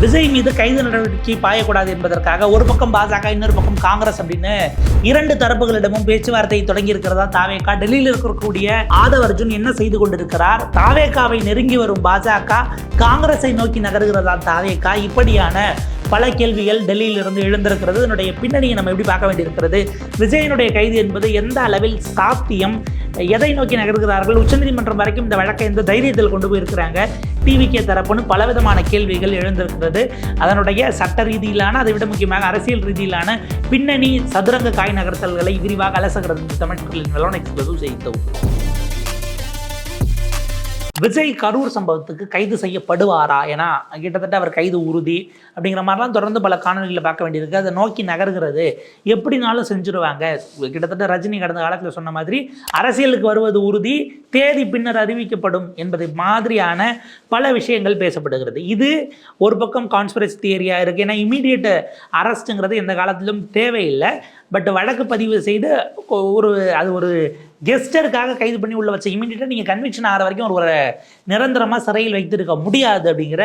விஜய் மீது கைது நடவடிக்கை பாயக்கூடாது என்பதற்காக ஒரு பக்கம் பாஜக, இன்னொரு பக்கம் காங்கிரஸ் அப்படின்னு இரண்டு தரப்புகளிடமும் பேச்சுவார்த்தை தொடங்கி இருக்கிறதா தாவேகா. டெல்லியில் இருக்கக்கூடிய ஆதவ் அர்ஜுன் என்ன செய்து கொண்டிருக்கிறார்? தாவேகாவை நெருங்கி வரும் பாஜக காங்கிரஸை நோக்கி நகர்கிறதா தாவேகா? இப்படியான பல கேள்விகள் டெல்லியில் இருந்து எழுந்திருக்கிறது. இதனுடைய பின்னணியை நம்ம எப்படி பார்க்க வேண்டியிருக்கிறது? விஜயனுடைய கைது என்பது எந்த அளவில் சாத்தியம்? எதை நோக்கி நகர்கிறார்கள்? உச்சநீதிமன்றம் வரைக்கும் இந்த வழக்கை எந்த தைரியத்தில் கொண்டு போயிருக்கிறாங்க டிவிகே தரப்புன்னு பலவிதமான கேள்விகள் எழுந்திருக்கிறது. அதனுடைய சட்ட ரீதியிலான, அதை விட முக்கியமாக அரசியல் ரீதியிலான பின்னணி சதுரங்க காய் நகர்த்தல்களை விரிவாக அலசுகிறது தமிழ்களின் வெலோன் எக்ஸ்பிரஸ் செய்தோம். விஜய் கரூர் சம்பவத்துக்கு கைது செய்யப்படுவாரா? ஏன்னா கிட்டத்தட்ட அவர் கைது உறுதி அப்படிங்கிற மாதிரிலாம் தொடர்ந்து பல காணொலிகளை பார்க்க வேண்டியிருக்கு. அதை நோக்கி நகர்கிறது. எப்படினாலும் செஞ்சுருவாங்க. கிட்டத்தட்ட ரஜினி கடந்த காலத்தில் சொன்ன மாதிரி அரசியலுக்கு வருவது உறுதி, தேதி பின்னர் அறிவிக்கப்படும் என்பது மாதிரியான பல விஷயங்கள் பேசப்படுகிறது. இது ஒரு பக்கம் கான்ஸ்பிரசி தியரியாக இருக்குது. ஏன்னா இமீடியட் அரெஸ்ட்டுங்கிறது எந்த காலத்திலும் தேவையில்லை. பட் வழக்கு பதிவு செய்து அது ஒரு கெஸ்டருக்காக கைது பண்ணி உள்ள வச்ச இமீடியட்டாக நீங்கள் கன்விக்ஷன் ஆகிற வரைக்கும் ஒரு நிரந்தரமாக சிறையில் வைத்திருக்க முடியாது அப்படிங்கிற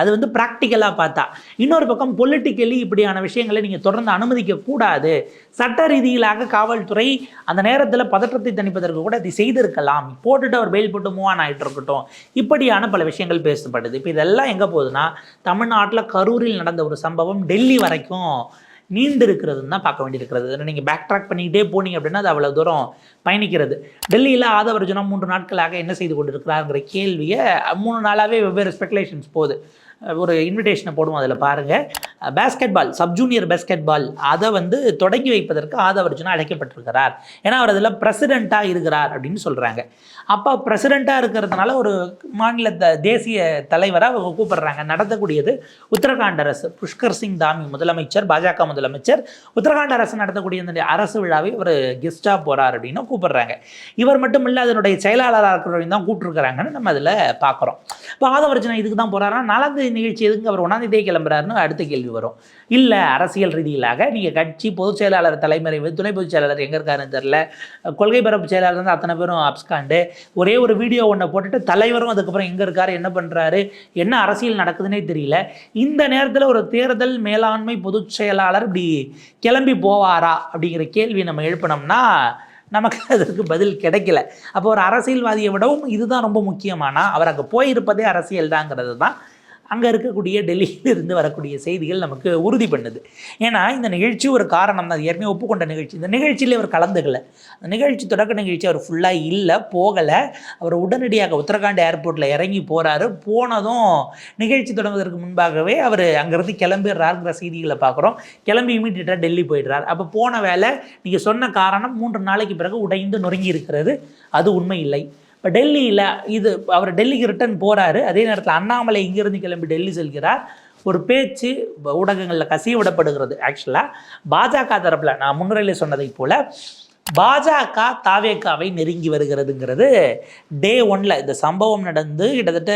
அது வந்து ப்ராக்டிக்கலாக பார்த்தா. இன்னொரு பக்கம் பொலிட்டிக்கலி இப்படியான விஷயங்களை நீங்கள் தொடர்ந்து அனுமதிக்கக்கூடாது. சட்ட ரீதியிலாக காவல்துறை அந்த நேரத்தில் பதற்றத்தை தணிப்பதற்கு கூட அதை செய்திருக்கலாம். போட்டுட்டு அவர் பெயில் போட்டு மூவ் ஆன் ஆகிட்டு இருக்கட்டும். இப்படியான பல விஷயங்கள் பேசப்படுது. இப்போ இதெல்லாம் எங்கே போகுதுன்னா, தமிழ்நாட்டில் கரூரில் நடந்த ஒரு சம்பவம் டெல்லி வரைக்கும் நீண்டு இருக்கிறதுன்னு தான் பார்க்க வேண்டியிருக்கிறது. நீங்கள் பேக் ட்ராக் பண்ணிக்கிட்டே போனீங்க அப்படின்னா அது அவ்வளோ தூரம் பயணிக்கிறது. டெல்லியில் ஆதவ் அர்ஜுனா 3 நாட்களாக என்ன செய்து கொண்டிருக்கிறாருங்கிற கேள்வியை 3 நாளாகவே வெவ்வேறு ஸ்பெகுலேஷன்ஸ் போகுது. ஒரு இன்விடேஷனை போடுவோம், அதில் பாருங்கள். பேஸ்கெட்பால், சப்ஜூனியர் பேஸ்கெட்பால் அதை வந்து தொடங்கி வைப்பதற்கு ஆதவ் அர்ஜுனா அழைக்கப்பட்டிருக்கிறார். ஏன்னா அவர் அதில் பிரசிடெண்ட்டாக இருக்கிறார் அப்படின்னு சொல்கிறாங்க. அப்போ பிரசிடெண்ட்டாக இருக்கிறதுனால ஒரு மாநில தேசிய தலைவராக அவங்க கூப்பிடுறாங்க. நடத்தக்கூடியது உத்தரகாண்ட் அரசு. புஷ்கர் சிங் தாமி முதலமைச்சர், பாஜக முதலமைச்சர், உத்தரகாண்ட் அரசு நடத்தக்கூடிய இந்த அரசு விழாவை ஒரு கெஸ்ட்டாக போகிறார் அப்படின்னு கூப்பிடுறாங்க. இவர் மட்டும் இல்லை, அதனுடைய செயலாளராக இருக்கிறவங்க தான் கூப்பிட்டுருக்கிறாங்கன்னு நம்ம அதில் பார்க்குறோம். இப்போ ஆதவ் அர்ஜுனா இதுக்கு தான் போகிறாருன்னா, 4ஆம் தேதி நிகழ்ச்சி எதுக்கு அவர் 1ஆம் தேதி கிளம்புறாருன்னு அடுத்த கேள்வி வரும். இல்லை, அரசியல் ரீதியிலாக நீங்கள் கட்சி பொதுச் செயலாளர் தலைமறைவு, துணை பொதுச் செயலாளர் எங்கே இருக்காருன்னு தெரில, கொள்கை பரப்பு செயலாளர் வந்து அத்தனை பேரும் அப்ஸ்காண்டு, ஒரே ஒரு வீடியோ ஒன்றை போட்டுட்டு தலைவரும் அதுக்கப்புறம் எங்கே இருக்காரு, என்ன பண்ணுறாரு, என்ன அரசியல் நடக்குதுன்னே தெரியல. இந்த நேரத்தில் ஒரு தேர்தல் மேலாண்மை பொதுச் செயலாளர் இப்படி கிளம்பி போவாரா அப்படிங்கிற கேள்வி நம்ம எழுப்பினோம்னா நமக்கு அதற்கு பதில் கிடைக்கல. அப்போ ஒரு அரசியல்வாதியை விடவும் இதுதான் ரொம்ப முக்கியமானா அவர் அங்கே போயிருப்பதே அரசியல் தாங்கிறது தான் அங்கே இருக்கக்கூடிய டெல்லியிலிருந்து வரக்கூடிய செய்திகள் நமக்கு உறுதி பண்ணுது. ஏன்னா இந்த நிகழ்ச்சி ஒரு காரணம் தான், ஏற்கனவே ஒப்புக்கொண்ட நிகழ்ச்சி. இந்த நிகழ்ச்சியில் அவர் கலந்துக்கல. அந்த நிகழ்ச்சி தொடக்க நிகழ்ச்சி அவர் ஃபுல்லாக இல்லை, போகலை. அவர் உடனடியாக உத்தரகாண்ட் ஏர்போர்ட்டில் இறங்கி போகிறாரு. போனதும் நிகழ்ச்சி தொடங்குவதற்கு முன்பாகவே அவர் அங்கேருந்து கிளம்பிடுறாருங்கிற செய்திகளை பார்க்குறோம். கிளம்பி இமீடியட்டாக டெல்லி போயிடுறார். அப்போ போன வேலை நீங்கள் சொன்ன காரணம் 3 நாளைக்கு பிறகு உடைந்து நொறுங்கி இருக்கிறது. அது உண்மை இல்லை. இப்போ டெல்லியில் அவர் டெல்லிக்கு ரிட்டர்ன் போகிறாரு. அதே நேரத்தில் அண்ணாமலை இங்கிருந்து கிளம்பி டெல்லி செல்கிறார். ஒரு பேச்சு ஊடகங்களில் கசிய விடப்படுகிறது. ஆக்சுவலாக பாஜக தரப்பில் நான் முன்னுரையில் சொன்னதை போல் பாஜக தாவேகாவை நெருங்கி வருகிறதுங்கிறது டே 1ல் இந்த சம்பவம் நடந்து கிட்டத்தட்ட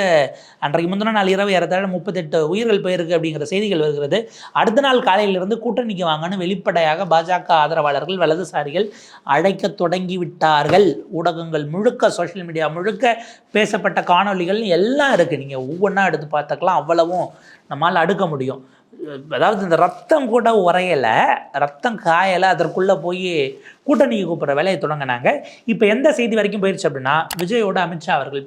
அன்றைக்கு முந்தின நாள் இரவு 38 உயிர்கள் போயிருக்கு அப்படிங்கிற செய்திகள் வருகிறது. அடுத்த நாள் காலையிலிருந்து கூட்டணிக்கு வாங்கன்னு வெளிப்படையாக பாஜக ஆதரவாளர்கள், வலதுசாரிகள் அழைக்க தொடங்கி விட்டார்கள். ஊடகங்கள் முழுக்க, சோஷியல் மீடியா முழுக்க பேசப்பட்ட காணொலிகள் எல்லாம் இருக்குது. நீங்கள் ஒவ்வொன்றா எடுத்து பார்த்துக்கலாம். அவ்வளவும் நம்மால் அடுக்க முடியும். அதாவது இந்த ரத்தம் கூட உரையலை, ரத்தம் காயலை, அதற்குள்ளே போய் கூட்டணிக்கு கூப்பிட்ற வேலையை தொடங்கினாங்க. இப்போ எந்த செய்தி வரைக்கும் போயிடுச்சு அப்படின்னா, விஜயோட அமித்ஷா அவர்கள்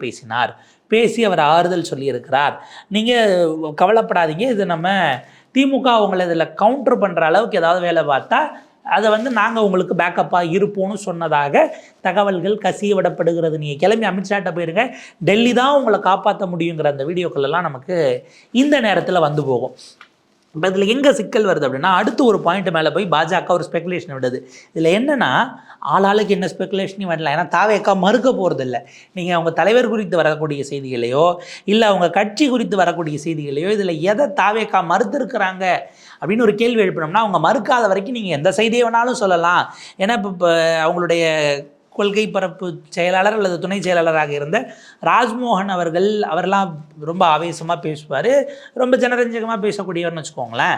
பேசி அவர் ஆறுதல் சொல்லியிருக்கிறார். நீங்கள் கவலைப்படாதீங்க, இது நம்ம திமுக அவங்களை இதில் கவுண்டர் பண்ணுற அளவுக்கு ஏதாவது வேலை பார்த்தா அதை வந்து நாங்கள் உங்களுக்கு பேக்கப்பாக இருப்போம்னு சொன்னதாக தகவல்கள் கசிய விடப்படுகிறது. நீங்கள் கிளம்பி அமித்ஷாட்ட போயிருங்க, டெல்லி தான் உங்களை காப்பாற்ற முடியுங்கிற அந்த வீடியோக்களெல்லாம் நமக்கு இந்த நேரத்தில் வந்து போகும். இப்போ இதில் எங்கே சிக்கல் வருது அப்படின்னா, அடுத்து ஒரு பாயிண்ட் மேலே போய் பாஜக ஒரு ஸ்பெகுலேஷன் விடுது. இதில் என்னென்னா, ஆளாளுக்கு என்ன ஸ்பெகுலேஷனையும் வரலாம். ஏன்னா தாவேகா மறுக்க போகிறதில்ல. நீங்கள் அவங்க தலைவர் குறித்து வரக்கூடிய செய்திகளையோ இல்லை அவங்க கட்சி குறித்து வரக்கூடிய செய்திகளையோ இதில் எதை தாவேகா மறுத்திருக்கிறாங்க அப்படின்னு ஒரு கேள்வி எழுப்பினோம்னா, அவங்க மறுக்காத வரைக்கும் நீங்கள் எந்த செய்தியை வேணாலும் சொல்லலாம். ஏன்னா இப்போ அவங்களுடைய கொள்கை பரப்பு செயலாளர் அல்லது துணை செயலாளராக இருந்த ராஜ்மோகன் அவரெல்லாம் ரொம்ப ஆவேசமாக பேசுவார், ரொம்ப ஜனரஞ்சகமாக பேசக்கூடியவர்னு வச்சுக்கோங்களேன்.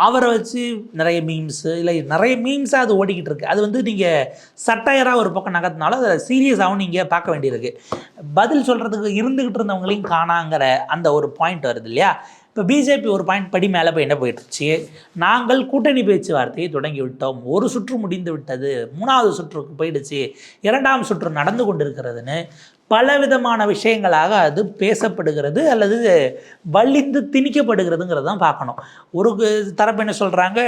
அவரை வச்சு நிறைய மீம்ஸாக அது ஓடிக்கிட்டு இருக்குது. அது வந்து நீங்கள் சட்டையராக ஒரு பக்கம் நகர்த்தினாலும் அதை சீரியஸாகவும் நீங்கள் பார்க்க வேண்டியிருக்கு. பதில் சொல்கிறதுக்கு இருந்துக்கிட்டு இருந்தவங்களையும் காணாங்கிற அந்த ஒரு பாயிண்ட் வருது இல்லையா. இப்போ பிஜேபி ஒரு பாயிண்ட் படி மேலே போய் என்ன போயிட்டுருச்சு, நாங்கள் கூட்டணி பேச்சுவார்த்தையை தொடங்கி விட்டோம், ஒரு சுற்று முடிந்து விட்டது, 3வது சுற்றுக்கு போயிடுச்சு, 2ஆம் சுற்று நடந்து கொண்டிருக்கிறதுன்னு பலவிதமான விஷயங்களாக அது பேசப்படுகிறது அல்லது வலிந்து திணிக்கப்படுகிறதுங்கிறது தான் பார்க்கணும். ஒரு தரப்பு என்ன சொல்கிறாங்க,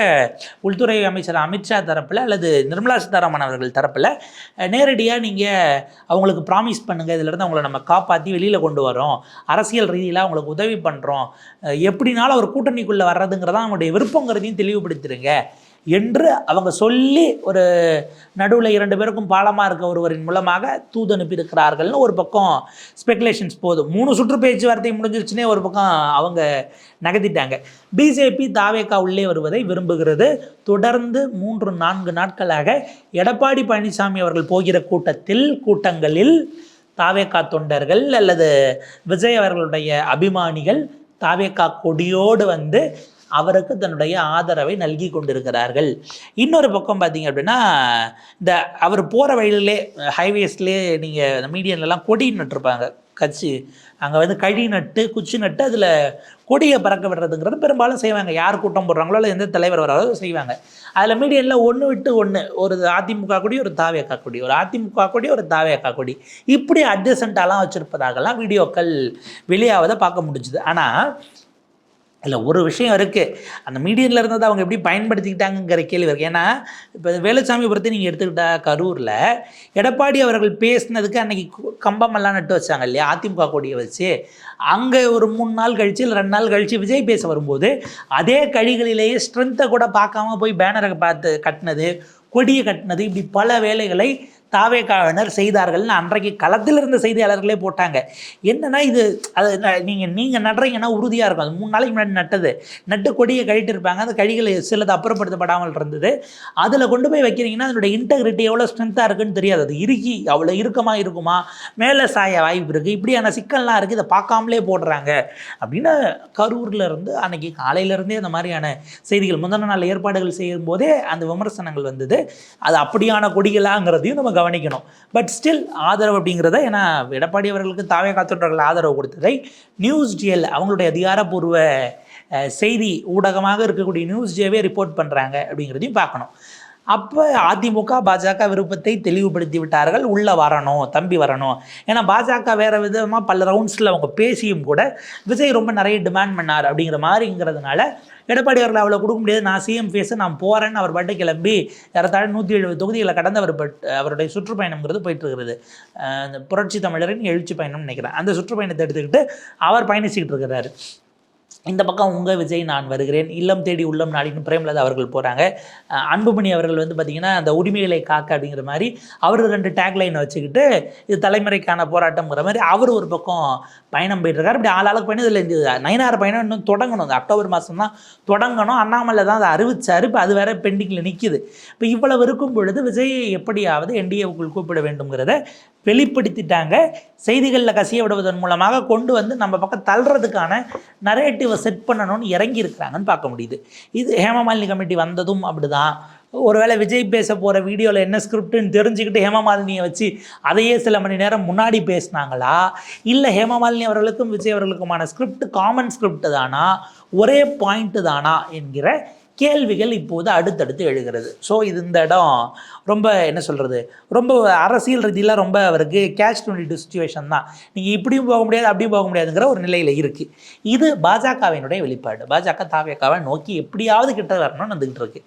உள்துறை அமைச்சர் அமித்ஷா தரப்பில் அல்லது நிர்மலா சீதாராமன் அவர்கள் தரப்பில் நேரடியாக நீங்கள் அவங்களுக்கு ப்ராமிஸ் பண்ணுங்கள், இதிலேருந்து அவங்கள நம்ம காப்பாற்றி வெளியில் கொண்டு வரோம், அரசியல் ரீதியில் அவங்களுக்கு உதவி பண்ணுறோம், எப்படினாலும் அவர் கூட்டணிக்குள்ளே வர்றதுங்கிறதான் அவங்களுடைய விருப்பங்கிறதையும் தெளிவுபடுத்திடுங்க என்று அவங்க சொல்லி ஒரு நடுவில் 2 பேருக்கும் பாலமாக இருக்க ஒருவரின் மூலமாக தூது அனுப்பியிருக்கிறார்கள்னு ஒரு பக்கம் ஸ்பெகுலேஷன்ஸ் போகுது. 3 சுற்று பேச்சுவார்த்தை முடிஞ்சிருச்சுன்னே ஒரு பக்கம் அவங்க நகர்த்திட்டாங்க. பிஜேபி தாவேகா உள்ளே வருவதை விரும்புகிறது. தொடர்ந்து 3-4 நாட்களாக எடப்பாடி பழனிசாமி அவர்கள் போகிற கூட்டங்களில் தாவேகா தொண்டர்கள் அல்லது விஜய் அவர்களுடைய அபிமானிகள் தாவேகா கொடியோடு வந்து அவருக்கு தன்னுடைய ஆதரவை நல்கி கொண்டிருக்கிறார்கள். இன்னொரு பக்கம் பார்த்தீங்க அப்படின்னா, இந்த அவர் போகிற வழியிலே ஹைவேஸ்லேயே நீங்கள் மீடியன்லாம் கொடி நட்டுருப்பாங்க கட்சி, அங்கே வந்து கழி நட்டு குச்சி நட்டு அதில் கொடியை பறக்க விடுறதுங்கிறது பெரும்பாலும் செய்வாங்க. யார் கூட்டம் போடுறாங்களோ இல்லை எந்த தலைவர் வராதோ செய்வாங்க. அதில் மீடியனில் ஒன்று விட்டு ஒன்று, ஒரு அதிமுக கொடி, ஒரு தாவேகா கொடி, ஒரு அதிமுக கொடி, ஒரு தாவேகா கொடி, இப்படி அட்ஜசண்ட்டாலாம் வச்சுருப்பதாகலாம் வீடியோக்கள் வெளியாவதை பார்க்க முடிஞ்சுது. ஆனால் இல்லை ஒரு விஷயம் இருக்குது, அந்த மீடியனில் இருந்ததை அவங்க எப்படி பயன்படுத்திக்கிட்டாங்கிற கேள்வி இருக்குது. ஏன்னா இப்போ வேலுச்சாமி பொறுத்து நீங்கள் எடுத்துக்கிட்டா கரூரில் எடப்பாடி அவர்கள் பேசினதுக்கு அன்றைக்கி கம்பமெல்லாம் நட்டு வச்சாங்க இல்லையா, அதிமுக கொடியை வச்சு. அங்கே ஒரு 3 நாள் கழித்து இல்லை 2 நாள் கழித்து விஜய் பேச வரும்போது அதே கழிகளிலேயே ஸ்ட்ரென்த்தை கூட பார்க்காம போய் பேனரை பார்த்து கட்டினது, கொடியை கட்டினது, இப்படி பல வேலைகளை தாவேகாவினர் செய்தார்கள்னு அன்றைக்கு களத்தில் இருந்த செய்தியாளர்களே போட்டாங்க. என்னன்னா இது அது நீங்கள் நடுறீங்கன்னா உறுதியாக இருக்கும். அது 3 நாளைக்கு முன்னாடி நட்டு கொடியை கழிட்டு இருப்பாங்க, அந்த கழிகளை சிலது அப்புறப்படுத்தப்படாமல் இருந்தது. அதில் கொண்டு போய் வைக்கிறீங்கன்னா அதனுடைய இன்டெகிரிட்டி எவ்வளோ ஸ்ட்ரென்த்தாக இருக்குன்னு தெரியாது. அது இறுக்கி அவ்வளோ இறுக்கமாக இருக்குமா, மேலே சாய வாய்ப்பு இருக்குது, இப்படியான சிக்கல்லாம் இருக்குது, இதை பார்க்காமலே போடுறாங்க அப்படின்னு கரூரில் இருந்து அன்றைக்கி காலையிலேருந்தே அந்த மாதிரியான செய்திகள் முந்தின நாள் ஏற்பாடுகள் செய்யும் போதே அந்த விமர்சனங்கள் வந்தது. அது அப்படியான கொடிகளாங்கிறதையும் நம்ம கவனிக்கணும். பட் ஸ்டில் ஆதரவு அப்படிங்கிறத, ஏன்னா எடப்பாடி அவர்களுக்கு தாவேகா தொண்டர்கள் ஆதரவு கொடுத்ததை NewsJL அவங்களுடைய அதிகாரப்பூர்வ செய்தி ஊடகமாக இருக்கக்கூடிய NewsJவே ரிப்போர்ட் பண்ணுறாங்க அப்படிங்கிறதையும் பார்க்கணும். அப்போ அதிமுக பாஜக விருப்பத்தை தெளிவுபடுத்தி விட்டார்கள், உள்ளே வரணும், தம்பி வரணும். ஏன்னா பாஜக வேறு விதமாக பல ரவுண்ட்ஸில் அவங்க பேசியும் கூட விஜய் ரொம்ப நிறைய டிமாண்ட் பண்ணார் அப்படிங்கிற மாதிரிங்கிறதுனால எடப்பாடி அவர்கள் அவ்வளோ கொடுக்க முடியாது, நான் சிஎம் ஃபேஸு நான் போகிறேன்னு அவர் பாட்டு கிளம்பி ஏறத்தாழ 170 தொகுதிகளை கடந்து அவருடைய சுற்றுப்பயணம்ங்கிறது போயிட்டு இருக்கிறது. இந்த புரட்சி தமிழரின் எழுச்சி பயணம்னு நினைக்கிறேன். அந்த சுற்றுப்பயணத்தை எடுத்துக்கிட்டு அவர் பயணிச்சுக்கிட்டு இருக்கிறாரு. இந்த பக்கம் உங்கள் விஜய் நான் வருகிறேன், இல்லம் தேடி உள்ளம் நாடின்னு பிரேமலதா அவர்கள் போகிறாங்க. அன்புமணி அவர்கள் வந்து பார்த்திங்கன்னா அந்த உரிமைகளை காக்க அப்படிங்கிற மாதிரி அவர் 2 டேக்லைனை வச்சுக்கிட்டு இது தலைமுறைக்கான போராட்டம்ங்கிற மாதிரி அவர் ஒரு பக்கம் பயணம் போயிட்டுருக்காரு. இப்படி ஆளாளுக்கு பயணம். இதில் இந்த நயினார் பயணம் இன்னும் தொடங்கணும், இந்த அக்டோபர் மாதம் தான் தொடங்கணும். அண்ணாமலை தான் அதை அறிவிச்சார், இப்போ அது வேறு பெண்டிங்கில் நிற்கிது. இப்போ இவ்வளவு இருக்கும் பொழுது விஜயை எப்படியாவது NDAவுக்குள் கூப்பிட வேண்டும்ங்கிறத வெளிப்படுத்திட்டாங்க. செய்திகளில் கசிய விடுவதன் மூலமாக கொண்டு வந்து நம்ம பக்கம் தள்ளுறதுக்கான நரேட்டிவை செட் பண்ணணும்னு இறங்கி இருக்கிறாங்கன்னு பார்க்க முடியுது. இது ஹேமமாலினி கமிட்டி வந்ததும் அப்படி தான். ஒருவேளை விஜய் பேச போகிற வீடியோவில் என்ன ஸ்கிரிப்டுன்னு தெரிஞ்சுக்கிட்டு ஹேமமாலினியை வச்சு அதையே சில மணி நேரம் முன்னாடி பேசினாங்களா, இல்லை ஹேமமாலினி அவர்களுக்கும் விஜய் அவர்களுக்குமான ஸ்கிரிப்ட் காமன் ஸ்கிரிப்ட் தானா, ஒரே பாயிண்ட்டு தானா என்கிற கேள்விகள் இப்போது அடுத்தடுத்து எழுகிறது. ஸோ இது இந்த இடம் ரொம்ப என்ன சொல்கிறது, ரொம்ப அரசியல் ரீதியில் ரொம்ப அவருக்கு catch-22 சுச்சுவேஷன் தான். நீங்கள் இப்படியும் போக முடியாது அப்படியும் போக முடியாதுங்கிற ஒரு நிலையில் இருக்குது. இது பாஜகவினுடைய வெளிப்பாடு. பாஜக தாவேகாவை நோக்கி எப்படியாவது கிட்ட வரணும்னு வந்துக்கிட்டு இருக்கு.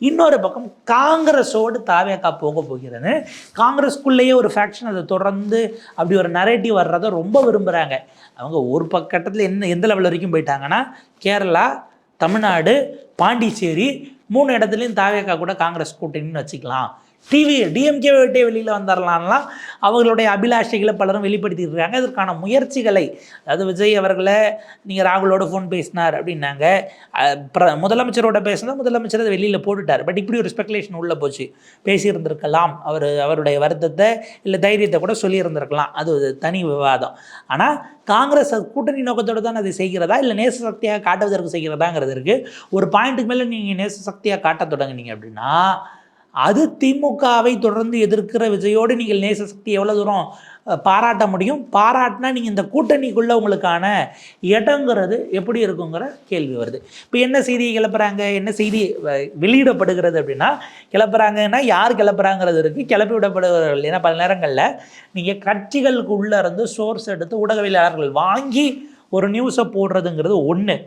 இன்னொரு பக்கம் காங்கிரஸோடு தாவேகா போக போகிறது. காங்கிரஸ்குள்ளேயே ஒரு ஃபேக்ஷன் அதை தொடர்ந்து அப்படி ஒரு நரேட்டிவ் வர்றதை ரொம்ப விரும்புகிறாங்க. அவங்க ஒரு பக்கத்தில் எந்த லெவல் வரைக்கும் போயிட்டாங்கன்னா, கேரளா, தமிழ்நாடு, பாண்டிச்சேரி 3 இடத்துலையும் தாவேகா கூட காங்கிரஸ் கூட்டணின்னு வச்சுக்கலாம், டிஎம்கே விட்டே வெளியில் வந்துடலாம்லாம் அவங்களுடைய அபிலாஷைகளை பலரும் வெளிப்படுத்திட்டு இருக்காங்க. இதற்கான முயற்சிகளை, அதாவது விஜய் அவர்களை நீங்கள் ராகுலோட ஃபோன் பேசினார் அப்படின்னாங்க, முதலமைச்சரோட பேசினா முதலமைச்சர் அதை வெளியில் போட்டுட்டார். பட் இப்படி ஒரு ஸ்பெகுலேஷன் உள்ளே போச்சு, பேசியிருந்திருக்கலாம், அவருடைய வருத்தத்தை இல்லை தைரியத்தை கூட சொல்லியிருந்திருக்கலாம், அது தனி விவாதம். ஆனால் காங்கிரஸ் கூட்டணி நோக்கத்தோடு தான் அதை செய்கிறதா இல்லை நேச சக்தியாக காட்டுவதற்கு செய்கிறதாங்கிறது இருக்குது. ஒரு பாயிண்ட்டுக்கு மேலே நீங்கள் நேச சக்தியாக காட்ட தொடங்குனீங்க அப்படின்னா அது திமுகவை தொடர்ந்து எதிர்க்கிற விஜயோடு நீங்கள் நேச சக்தி எவ்வளோ தூரம் பாராட்ட முடியும்? பாராட்டினா நீங்கள் இந்த கூட்டணிக்குள்ளே உங்களுக்கான இடங்கிறது எப்படி இருக்குங்கிற கேள்வி வருது. இப்போ என்ன செய்தியை கிளப்புறாங்க, என்ன செய்தி வெளியிடப்படுகிறது அப்படின்னா, கிளப்புறாங்கன்னா யார் கிளப்புறாங்கிறது இருக்குது, கிளப்பி விடப்படுகிறார்கள். ஏன்னா பல நேரங்களில் நீங்கள் கட்சிகளுக்கு உள்ளே இருந்து சோர்ஸ் எடுத்து ஊடகவியலாளர்கள் வாங்கி ஒரு நியூஸை போடுறதுங்கிறது ஒன்று.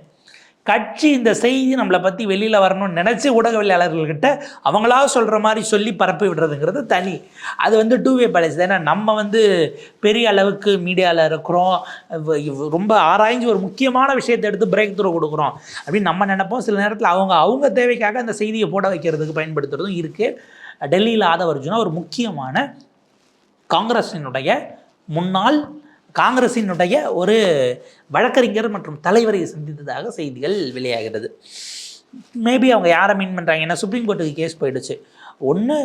கட்சி இந்த செய்தி நம்மளை பற்றி வெளியில் வரணும்னு நினச்சி ஊடகவியலாளர்கள்கிட்ட அவங்களா சொல்கிற மாதிரி சொல்லி பரப்பி விடுறதுங்கிறது தனி. அது டூ வே பாலிசி. ஏன்னா நம்ம பெரிய அளவுக்கு மீடியாவில் இருக்கிறோம், ரொம்ப ஆராய்ஞ்சு ஒரு முக்கியமான விஷயத்தை எடுத்து பிரேக் த்ரூ கொடுக்குறோம் அப்படின்னு நம்ம நினைப்போம். சில நேரத்தில் அவங்க தேவைக்காக அந்த செய்தியை போட வைக்கிறதுக்கு பயன்படுத்துகிறதும் இருக்குது. டெல்லியில் ஆதவ அர்ஜுனா ஒரு முக்கியமான காங்கிரசினுடைய ஒரு வழக்கறிஞர் மற்றும் தலைவரை சந்தித்ததாக செய்திகள் வெளியாகிறது. மேபி அவங்க யாரை மீன் பண்ணுறாங்க, ஏன்னா சுப்ரீம் கோர்ட்டுக்கு கேஸ் போயிடுச்சு. ஒன்று,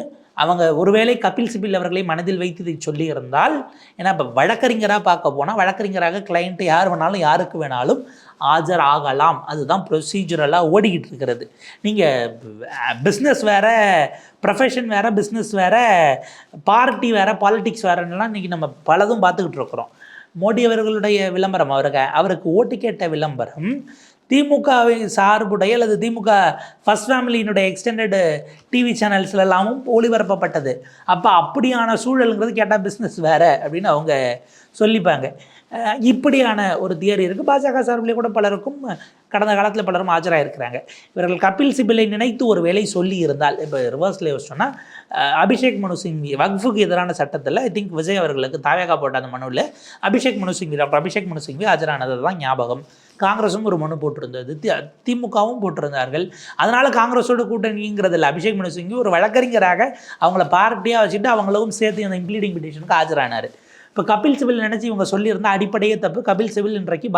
அவங்க ஒருவேளை கபில் சிபில் அவர்களை மனதில் வைத்து இதை சொல்லி இருந்தால், ஏன்னா இப்போ வழக்கறிஞராக பார்க்க போனால் வழக்கறிஞராக கிளைண்ட்டு யார் வேணாலும் யாருக்கு வேணாலும் ஆஜர் ஆகலாம். அதுதான் ப்ரொசீஜரலாக ஓடிக்கிட்டு இருக்கிறது. நீங்கள் பிஸ்னஸ் வேறு, ப்ரொஃபஷன் வேறு, பிஸ்னஸ் வேறு, பார்ட்டி வேறு, பாலிட்டிக்ஸ் வேறுன்னெலாம் இன்றைக்கி நம்ம பலதும் பார்த்துக்கிட்டு இருக்கிறோம். மோடி அவர்களுடைய விளம்பரம், அவருக்கு ஓட்டு கேட்ட விளம்பரம் திமுகவை சார்புடைய அல்லது திமுக ஃபர்ஸ்ட் ஃபேமிலியினுடைய எக்ஸ்டெண்டடு டிவி சேனல்ஸ்லாம் ஒளிபரப்பப்பட்டது. அப்போ அப்படியான சூழலுங்கிறது கேட்டால் பிஸ்னஸ் வேறு அப்படின்னு அவங்க சொல்லிப்பாங்க. இப்படியான ஒரு தியரி இருக்குது. பாஜக சார்பிலே கூட பலருக்கும் கடந்த காலத்தில் பலரும் ஆஜராகிருக்கிறாங்க. இவர்கள் கபில் சிபிலை நினைத்து ஒரு வேலை சொல்லி இருந்தால், இப்போ ரிவர்ஸில் யோசிச்சோன்னா அபிஷேக் மனு சிங்வி வக்ஃபுக்கு எதிரான சட்டத்தில் ஐ திங்க் விஜய் அவர்களுக்கு தாவேகா போட்ட அந்த மனுவில் டாக்டர் அபிஷேக் மனு சிங்வி ஆஜரானது தான் ஞாபகம். காங்கிரஸும் ஒரு மனு போட்டிருந்தது, திமுகவும் போட்டிருந்தார்கள். அதனால் காங்கிரஸோட கூட்டணிங்கிறதில்ல. அபிஷேக் மனு சிங்வி ஒரு வழக்கறிஞராக அவங்கள பார்ட்டியாக வச்சுட்டு அவங்களுக்கும் சேர்த்து அந்த இம்ப்ளீடிங் பிட்டிஷனுக்கு ஆஜரானார். இப்போ கபில் சிபில் நினச்சி இவங்க சொல்லியிருந்தால் அடிப்படையே தப்பு. கபில் சிபில் இன்றைக்கு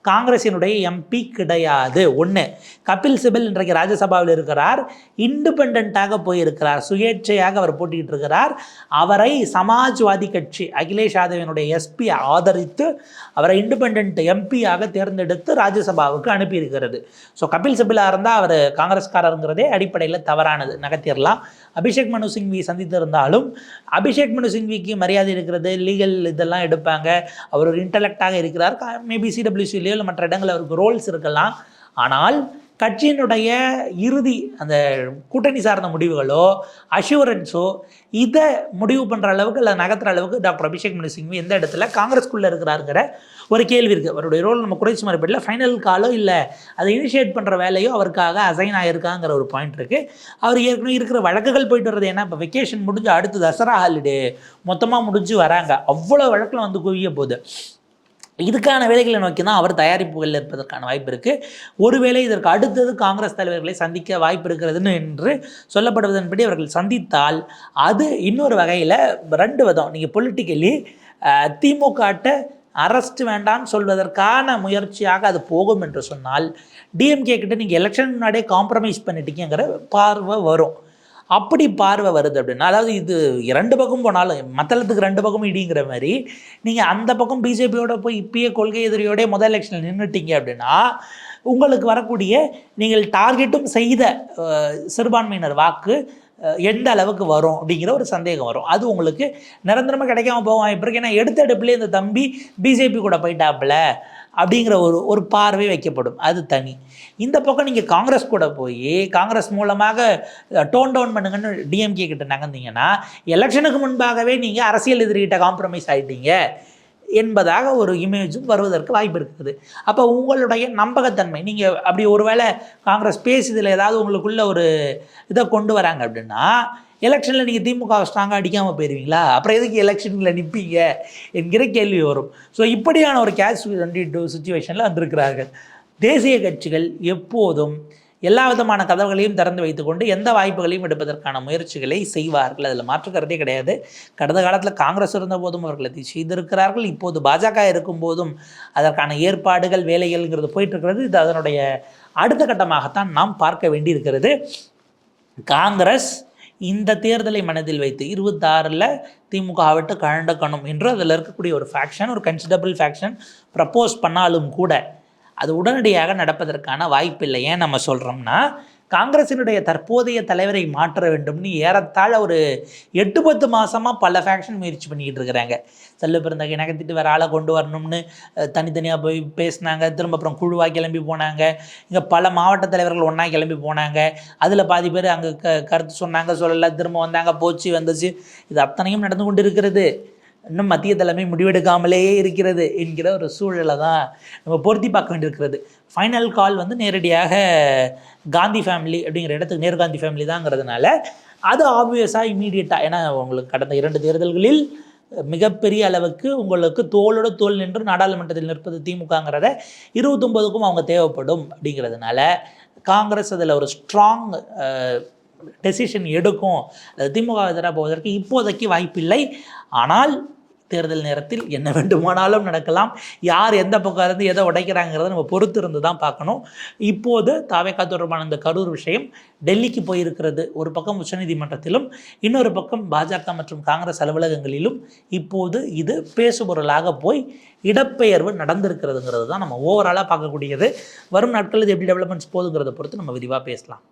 காங்கிரஸினுடைய எம்பி கிடையாது. ஒன்று, கபில் சிபில் இன்றைக்கு ராஜ்யசபாவில் இருக்கிறார், இண்டிபெண்ட்டாக போயிருக்கிறார், சுயேட்சையாக அவர் போட்டிக்கிட்டு இருக்கிறார். அவரை சமாஜ்வாதி கட்சி அகிலேஷ் யாதவினுடைய எஸ்பி ஆதரித்து அவரை இண்டிபெண்ட் எம்பியாக தேர்ந்தெடுத்து ராஜ்யசபாவுக்கு அனுப்பியிருக்கிறது. ஸோ கபில் சிபிலாக இருந்தால் அவர் காங்கிரஸ்காரருங்கிறதே அடிப்படையில் தவறானது, நகர்த்திடலாம். அபிஷேக் மனு சிங்வி சந்தித்திருந்தாலும் அபிஷேக் மனு சிங்விக்கு மரியாதை இருக்கிறது, லீகல் இதெல்லாம் எடுப்பாங்க, அவர் ஒரு இன்டலெக்டாக இருக்கிறார். மேபி சிடபிள்யூசிலேயோ இல்லை மற்ற இடங்கள் அவருக்கு ரோல்ஸ் இருக்கலாம். ஆனால் கட்சியினுடைய இறுதி அந்த கூட்டணி சார்ந்த முடிவுகளோ அஷூரன்ஸோ இதை முடிவு பண்ணுற அளவுக்கு இல்லை நகர்த்துற அளவுக்கு டாக்டர் அபிஷேக் மனு சிங்வி எந்த இடத்துல காங்கிரஸ்குள்ளே இருக்கிறாருங்கிற ஒரு கேள்வி இருக்குது. அவருடைய ரோல் நம்ம குறைச்சி மறுபடியில் ஃபைனல் காலோ இல்லை அதை இனிஷியேட் பண்ணுற வேலையோ அவருக்காக அசைன் ஆகிருக்காங்கிற ஒரு பாயிண்ட் இருக்குது. அவர் ஏற்கனவே இருக்கிற வழக்குகள் போயிட்டு வர்றது, ஏன்னா இப்போ வெக்கேஷன் முடிஞ்சு அடுத்து தசரா ஹாலிடே மொத்தமாக முடிஞ்சு வராங்க, அவ்வளோ வழக்கில் குவிய போகுது. இதுக்கான வேலைகளை நோக்கி தான் அவர் தயாரிப்புகளில் இருப்பதற்கான வாய்ப்பு இருக்குது. ஒருவேளை இதற்கு அடுத்தது காங்கிரஸ் தலைவர்களை சந்திக்க வாய்ப்பு இருக்கிறதுன்னு என்று சொல்லப்படுவதன்படி அவர்கள் சந்தித்தால் அது இன்னொரு வகையில் ரெண்டு விதம். நீங்கள் பொலிட்டிக்கலி திமுகட்ட அரெஸ்ட் வேண்டாம்னு சொல்வதற்கான முயற்சியாக அது போகும் என்று சொன்னால், டிஎம்கே கிட்ட நீங்கள் எலெக்ஷன் முன்னாடியே காம்ப்ரமைஸ் பண்ணிட்டீங்கிற பார்வை வரும். அப்படி பார்வை வருது அப்படின்னா, அதாவது இது இரண்டு பக்கம் போனாலும் மத்தளத்துக்கு ரெண்டு பக்கம் இடிங்கிற மாதிரி நீங்கள் அந்த பக்கம் பிஜேபியோட போய் இப்பயே கொள்கை எதிரியோடய முதல் எலெக்ஷனில் நின்றுட்டீங்க அப்படின்னா உங்களுக்கு வரக்கூடிய நீங்கள் டார்கெட்டும் செய்த சிறுபான்மையினர் வாக்கு எந்த அளவுக்கு வரும் அப்படிங்கிற ஒரு சந்தேகம் வரும். அது உங்களுக்கு நிரந்தரமாக கிடைக்காம போகும் வாய்ப்பு இருக்குது. ஏன்னா எடுத்த எடுப்புலேயே இந்த தம்பி பிஜேபி கூட போயிட்டாப்புல அப்படிங்கிற ஒரு பார்வை வைக்கப்படும். அது தனி. இந்த பக்கம் நீங்கள் காங்கிரஸ் கூட போய் காங்கிரஸ் மூலமாக டோன் டவுன் பண்ணுங்கன்னு டிஎம்கே கிட்ட நகர்ந்தீங்கன்னா எலெக்ஷனுக்கு முன்பாகவே நீங்கள் அரசியல் எதிரிகிட்ட காம்ப்ரமைஸ் ஆகிட்டீங்க என்பதாக ஒரு இமேஜும் வருவதற்கு வாய்ப்பு இருக்குது. அப்போ உங்களுடைய நம்பகத்தன்மை, நீங்கள் அப்படி ஒருவேளை காங்கிரஸ் பேசுதில் ஏதாவது உங்களுக்குள்ள ஒரு இதை கொண்டு வராங்க அப்படின்னா எலெக்ஷனில் நீங்கள் திமுக ஸ்ட்ராங்காக அடிக்காமல் போயிடுவீங்களா? அப்புறம் எதுக்கு எலெக்ஷனில் நிற்பீங்க என்கிற கேள்வி வரும். ஸோ இப்படியான ஒரு கேஷ் 22 சுச்சுவேஷனில் வந்திருக்கிறார்கள். தேசிய கட்சிகள் எப்போதும் எல்லா விதமான கதவுகளையும் திறந்து வைத்துக்கொண்டு எந்த வாய்ப்புகளையும் எடுப்பதற்கான முயற்சிகளை செய்வார்கள். அதில் மாற்றுக்கருத்தே கிடையாது. கடந்த காலத்தில் காங்கிரஸ் இருந்த போதும் அவர்கள் அதை செய்திருக்கிறார்கள். இப்போது பாஜக இருக்கும்போதும் அதற்கான ஏற்பாடுகள் வேலைகள்ங்கிறது போயிட்டுருக்கிறது. இது அதனுடைய அடுத்த கட்டமாகத்தான் நாம் பார்க்க வேண்டியிருக்கிறது. காங்கிரஸ் இந்த தேர்தலை மனதில் வைத்து 26ல் திமுக விட்டு கழண்டக்கணும் என்று அதில் இருக்கக்கூடிய ஒரு ஃபேக்ஷன், ஒரு கன்சிடபிள் ஃபேக்ஷன் ப்ரப்போஸ் பண்ணாலும் கூட அது உடனடியாக நடப்பதற்கான வாய்ப்பில்லை. ஏன் நம்ம சொல்கிறோம்னா, காங்கிரசினுடைய தற்போதைய தலைவரை மாற்ற வேண்டும்னு ஏறத்தாழ ஒரு 8-10 மாதமாக பல ஃபேக்ஷன் முயற்சி பண்ணிக்கிட்டு இருக்கிறாங்க. செல்ல பிறந்தகை நகர்த்திட்டு வேறு ஆளை கொண்டு வரணும்னு தனித்தனியாக போய் பேசினாங்க. திரும்ப அப்புறம் குழுவாக கிளம்பி போனாங்க. இங்கே பல மாவட்ட தலைவர்கள் ஒன்றா கிளம்பி போனாங்க. அதில் பாதி பேர் அங்கே கருத்து சொன்னாங்க, சொல்லலை, திரும்ப வந்தாங்க, போச்சு வந்துச்சு. இது அத்தனையும் நடந்து கொண்டு இருக்கிறது. இன்னும் மத்திய தலைமை முடிவெடுக்காமலே இருக்கிறது என்கிற ஒரு சூழலை தான் நம்ம பொருத்தி பார்க்க வேண்டியிருக்கிறது. ஃபைனல் கால் வந்து நேரடியாக காந்தி ஃபேமிலி அப்படிங்கிற இடத்துக்கு நேரு காந்தி ஃபேமிலி தாங்கிறதுனால அது ஆப்வியஸாக இமீடியட்டாக, ஏன்னா உங்களுக்கு கடந்த 2 தேர்தல்களில் மிகப்பெரிய அளவுக்கு உங்களுக்கு தோளோட தோல் நின்று நாடாளுமன்றத்தில் நிற்பது திமுகங்கிறத 29க்கும் அவங்க தேவைப்படும். அப்படிங்கிறதுனால காங்கிரஸ் அதில் ஒரு ஸ்ட்ராங் டெசிஷன் எடுக்கும். அது திமுக எதிராக போவதற்கு இப்போதைக்கு வாய்ப்பில்லை. ஆனால் தேர்தல் நேரத்தில் என்ன வேண்டுமானாலும் நடக்கலாம். யார் எந்த பக்கம் இருந்து எதை உடைக்கிறாங்கிறத நம்ம பொறுத்து இருந்து தான் பார்க்கணும். இப்போது தாவேகா தொடர்பான இந்த கரூர் விஷயம் டெல்லிக்கு போயிருக்கிறது. ஒரு பக்கம் உச்சநீதிமன்றத்திலும், இன்னொரு பக்கம் பாஜக மற்றும் காங்கிரஸ் அலுவலகங்களிலும் இப்போது இது பேசுபொருளாக போய் இடப்பெயர்வு நடந்திருக்கிறதுங்கிறது தான் நம்ம ஓவராலாக பார்க்கக்கூடியது. வரும் நாட்கள் இது எப்படி டெவலப்மெண்ட்ஸ் போகுதுங்கிறத பொறுத்து நம்ம விரிவாக பேசலாம்.